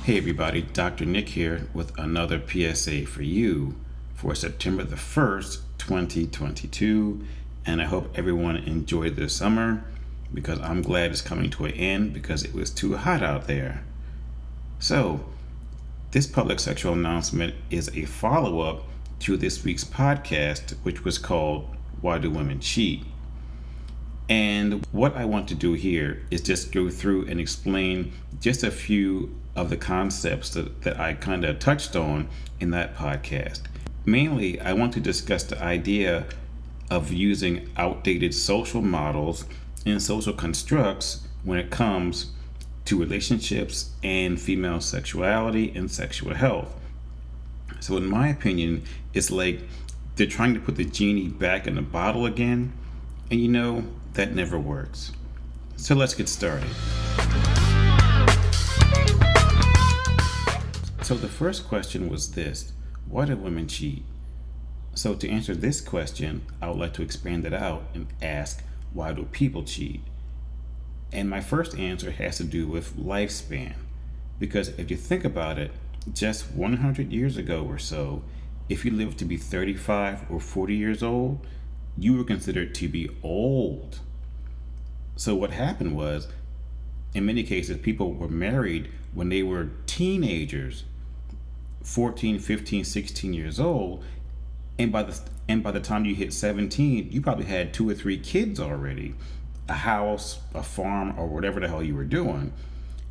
Hey everybody, Dr. Nick here with another PSA for you for September the 1st, 2022. And I hope everyone enjoyed their summer because I'm glad it's coming to an end because it was too hot out there. So, this public sexual announcement is a follow-up to this week's podcast, which was called Why Do Women Cheat? And what I want to do here is just go through and explain just a few of the concepts that I kind of touched on in that podcast. Mainly, I want to discuss the idea of using outdated social models and social constructs when it comes to relationships and female sexuality and sexual health. So in my opinion, it's like they're trying to put the genie back in the bottle again, and that never works. So let's get started. So the first question was this: why do women cheat? So to answer this question, I would like to expand it out and ask, why do people cheat? And my first answer has to do with lifespan. Because if you think about it, just 100 years ago or so, if you lived to be 35 or 40 years old, you were considered to be old. So what happened was, in many cases, people were married when they were teenagers, 14, 15, 16 years old, and by the time you hit 17, you probably had 2 or 3 kids already, a house, a farm, or whatever the hell you were doing.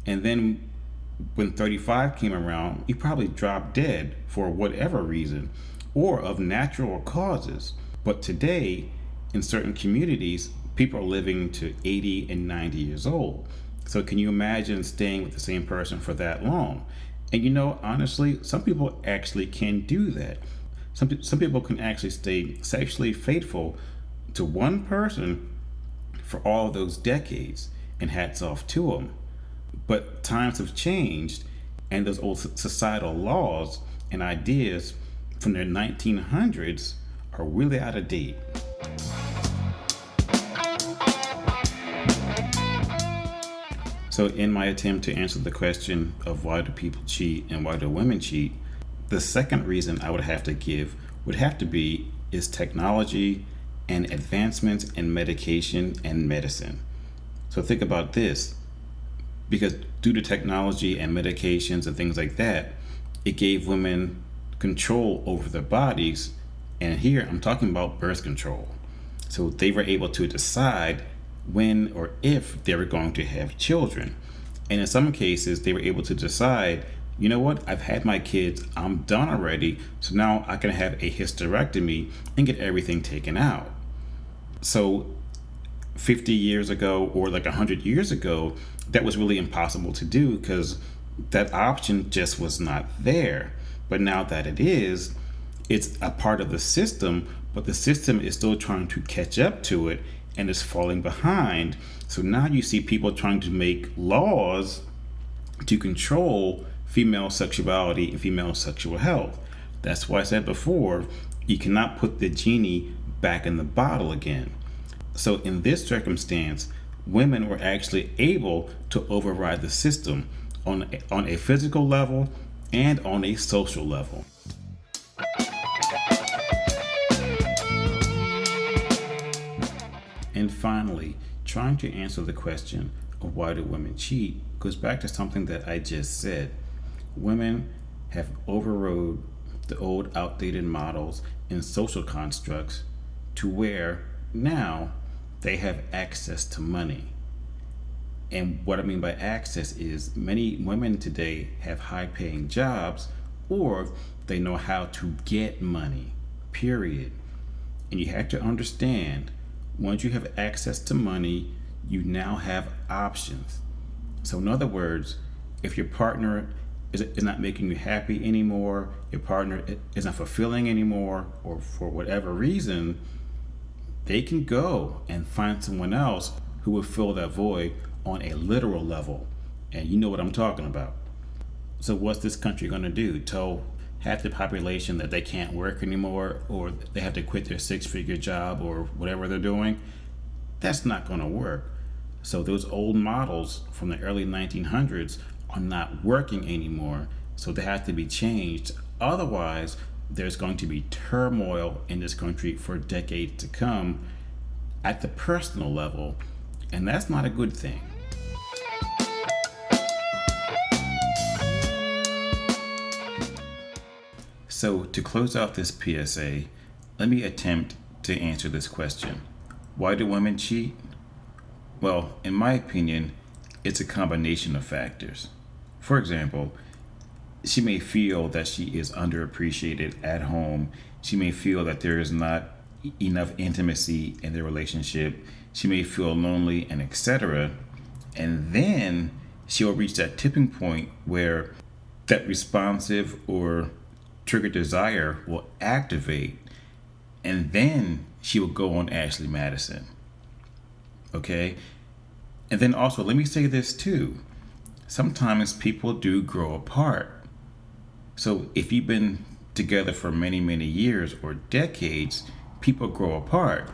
And then when 35 came around, you probably dropped dead for whatever reason, or of natural causes. But today, in certain communities, people are living to 80 and 90 years old. So can you imagine staying with the same person for that long? And honestly, some people actually can do that. Some people can actually stay sexually faithful to one person for all those decades, and hats off to them. But times have changed, and those old societal laws and ideas from the 1900s are really out of date. So in my attempt to answer the question of why do people cheat and why do women cheat, the second reason I would have to give is technology and advancements in medication and medicine. So think about this, because due to technology and medications and things like that, it gave women control over their bodies. And here I'm talking about birth control. So they were able to decide when or if they were going to have children. And in some cases, they were able to decide, you know what, I've had my kids, I'm done already, so now I can have a hysterectomy and get everything taken out. So 50 years ago or like 100 years ago, that was really impossible to do because that option just was not there. But now that it is, it's a part of the system, but the system is still trying to catch up to it and is falling behind. So now you see people trying to make laws to control female sexuality and female sexual health. That's why I said before, you cannot put the genie back in the bottle again. So in this circumstance, women were actually able to override the system on a physical level and on a social level. And finally, trying to answer the question of why do women cheat goes back to something that I just said. Women have overrode the old outdated models and social constructs to where now they have access to money. And what I mean by access is many women today have high-paying jobs, or they know how to get money, period. And you have to understand, once you have access to money, you now have options. So in other words, if your partner is not making you happy anymore, your partner isn't fulfilling anymore, or for whatever reason, they can go and find someone else who will fill that void on a literal level. And you know what I'm talking about. So what's this country going to do? Tell half the population that they can't work anymore, or they have to quit their 6-figure job or whatever they're doing? That's not going to work. So those old models from the early 1900s are not working anymore, so they have to be changed. Otherwise, there's going to be turmoil in this country for decades to come at the personal level, and that's not a good thing. So, to close out this PSA, let me attempt to answer this question. Why do women cheat? Well, in my opinion, it's a combination of factors. For example, she may feel that she is underappreciated at home. She may feel that there is not enough intimacy in their relationship. She may feel lonely and etc. And then she'll reach that tipping point where that responsive or trigger desire will activate, and then she will go on Ashley Madison. Okay? And then also, let me say this too. Sometimes people do grow apart. So if you've been together for many, many years or decades, people grow apart.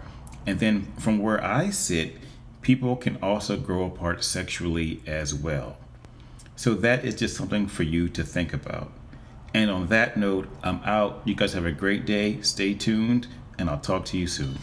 And then from where I sit, people can also grow apart sexually as well. So that is just something for you to think about. And on that note, I'm out. You guys have a great day. Stay tuned, and I'll talk to you soon.